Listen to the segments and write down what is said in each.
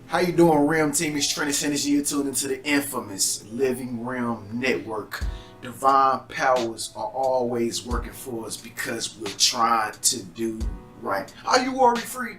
How you doing, Realm Team? It's Trent Synergy. You're tuned into the infamous Living Realm Network. Divine powers are always working for us because we're trying to do right. Are you worry free?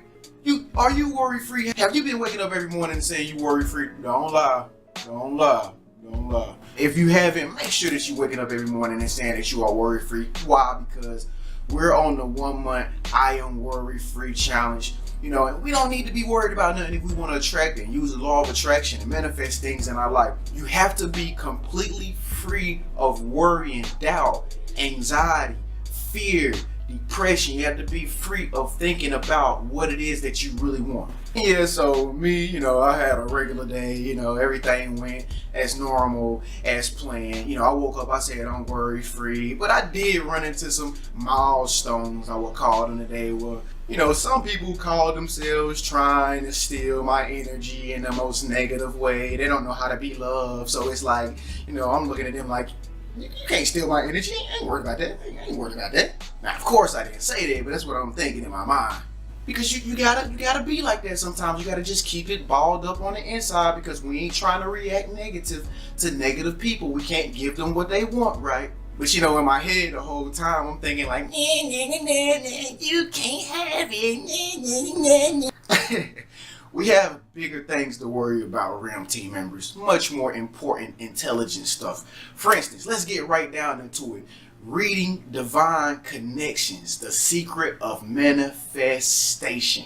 Are you worry free? Have you been waking up every morning and saying you worry free? Don't lie. Don't lie. Don't lie. If you haven't, make sure that you're waking up every morning and saying that you are worry free. Why? Because we're on the 1 month I am worry free challenge. You know, and we don't need to be worried about nothing if we want to attract and use the law of attraction and manifest things in our life. You have to be completely free of worry and doubt, anxiety, fear, depression. You have to be free of thinking about what it is that you really want. Yeah, so me, I had a regular day, everything went as normal, as planned. I woke up, I said I'm worry free, but I did run into some milestones, I would call them today, where some people call themselves trying to steal my energy in the most negative way. They don't know how to be loved. So it's like, I'm looking at them like, you can't steal my energy. I ain't worried about that. I ain't worried about that. Now, of course, I didn't say that, but that's what I'm thinking in my mind. Because you gotta be like that sometimes. You gotta just keep it balled up on the inside because we ain't trying to react negative to negative people. We can't give them what they want, right? But in my head the whole time, I'm thinking like, you can't have it. We have bigger things to worry about, Realm Team members. Much more important, intelligent stuff. For instance, let's get right down into it. Reading Divine Connections, the secret of manifestation.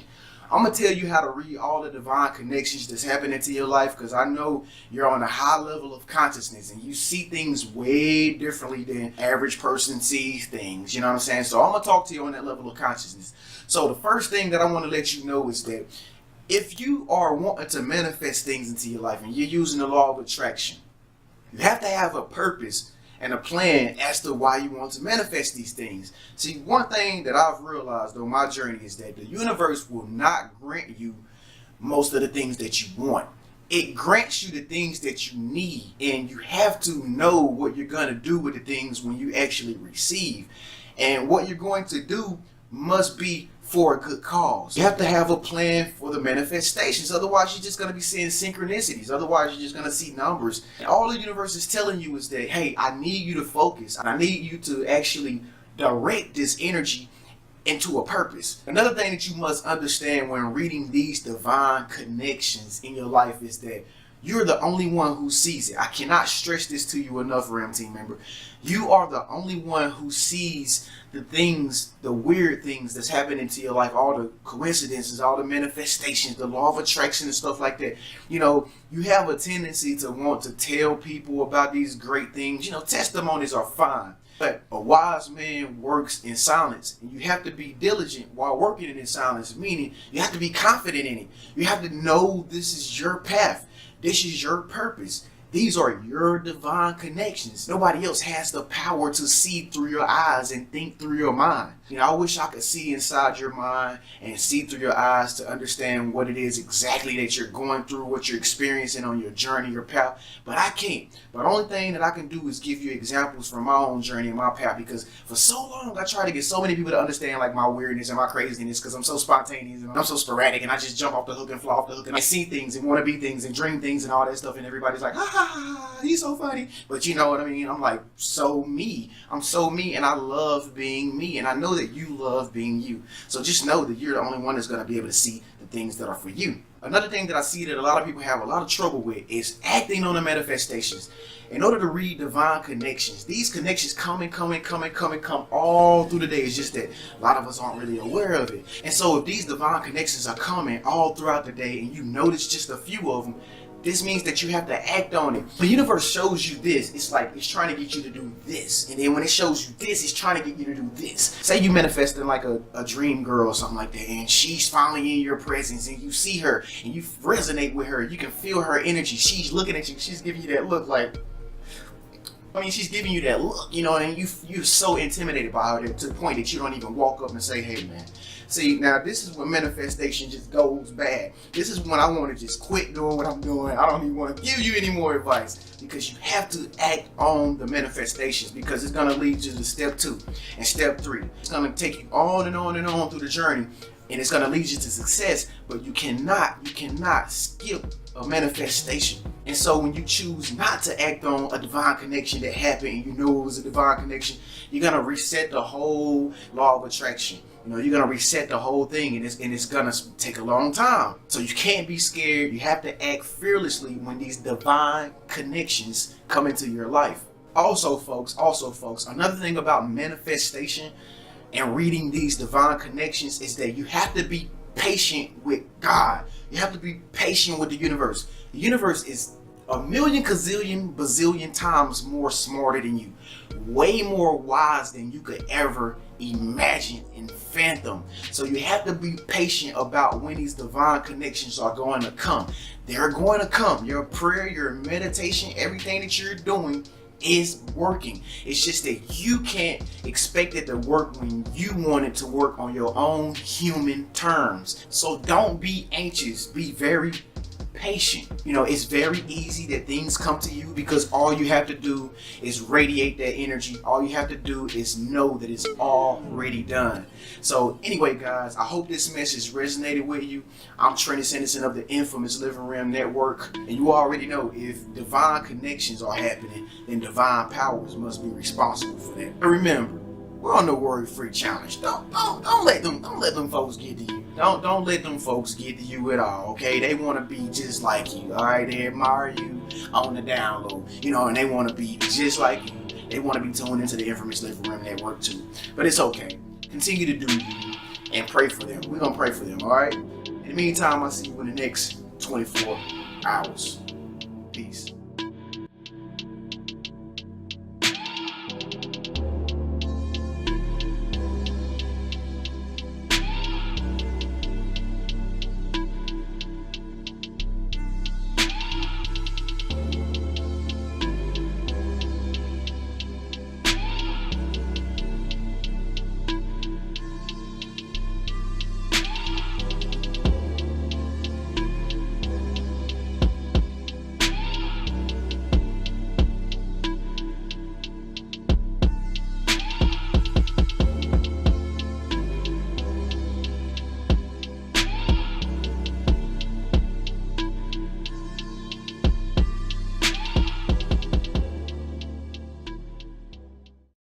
I'm going to tell you how to read all the divine connections that's happening to your life because I know you're on a high level of consciousness and you see things way differently than average person sees things. You know what I'm saying? So I'm going to talk to you on that level of consciousness. So the first thing that I want to let you know is that if you are wanting to manifest things into your life and you're using the law of attraction, you have to have a purpose and a plan as to why you want to manifest these things. See, one thing that I've realized on my journey is that the universe will not grant you most of the things that you want. It grants you the things that you need, and you have to know what you're going to do with the things when you actually receive. And what you're going to do must be for a good cause. You have to have a plan for the manifestations. Otherwise, you're just going to be seeing synchronicities. Otherwise, you're just going to see numbers. And all the universe is telling you is that, hey, I need you to focus. I need you to actually direct this energy into a purpose. Another thing that you must understand when reading these divine connections in your life is that you're the only one who sees it. I cannot stress this to you enough, Realm Team member. You are the only one who sees the things, the weird things that's happening to your life, all the coincidences, all the manifestations, the law of attraction and stuff like that. You have a tendency to want to tell people about these great things. Testimonies are fine. But a wise man works in silence, and you have to be diligent while working in silence, meaning you have to be confident in it. You have to know this is your path. This is your purpose. These are your divine connections. Nobody else has the power to see through your eyes and think through your mind. I wish I could see inside your mind and see through your eyes to understand what it is exactly that you're going through, what you're experiencing on your journey, your path. But I can't. But the only thing that I can do is give you examples from my own journey and my path, because for so long I tried to get so many people to understand like my weirdness and my craziness because I'm so spontaneous and I'm so sporadic and I just jump off the hook and fly off the hook and I see things and want to be things and dream things and all that stuff, and everybody's like, ha ha ha, he's so funny. But you know what I mean? I'm like, so me. I'm so me, and I love being me, and I know that you love being you. So just know that you're the only one that's going to be able to see the things that are for you. Another thing that I see that a lot of people have a lot of trouble with is acting on the manifestations. In order to read divine connections, these connections come all through the day. It's just that a lot of us aren't really aware of it. And so if these divine connections are coming all throughout the day and you notice just a few of them, this means that you have to act on it. The universe shows you this. It's like it's trying to get you to do this. And then when it shows you this, it's trying to get you to do this. Say you manifesting like a dream girl or something like that, and she's finally in your presence, and you see her, and you resonate with her. You can feel her energy. She's looking at you. She's giving you that look like, she's giving you that look, and you're so intimidated by her to the point that you don't even walk up and say, hey, man. See, now this is when manifestation just goes bad. This is when I want to just quit doing what I'm doing. I don't even want to give you any more advice, because you have to act on the manifestations, because it's going to lead you to step 2 and step 3. It's going to take you on and on and on through the journey and it's going to lead you to success. But you cannot skip a manifestation. And so when you choose not to act on a divine connection that happened and you know it was a divine connection, you're going to reset the whole law of attraction. You know, you're going to reset the whole thing, and it's going to take a long time. So you can't be scared. You have to act fearlessly when these divine connections come into your life. Also, folks, another thing about manifestation and reading these divine connections is that you have to be patient with God. You have to be patient with the universe. The universe is a million, gazillion, bazillion times more smarter than you. Way more wise than you could ever imagine and fathom. So you have to be patient about when these divine connections are going to come. They're going to come. Your prayer, your meditation, everything that you're doing is working. It's just that you can't expect it to work when you want it to work on your own human terms. So don't be anxious. Be very patient. You know, it's very easy that things come to you because all you have to do is radiate that energy. All you have to do is know that it's already done. So anyway, guys, I hope this message resonated with you. I'm Trent Sanderson of the infamous Living Realm Network, and you already know if divine connections are happening, then divine powers must be responsible for that. But remember, we're on the worry-free challenge. Don't let them folks get to you. Don't let them folks get to you at all, okay? They want to be just like you, all right? They admire you on the down low, you know, and they want to be just like you. They want to be tuned into the infamous Living Realm Network too. But it's okay. Continue to do you and pray for them. We're going to pray for them, all right? In the meantime, I'll see you in the next 24 hours. Peace.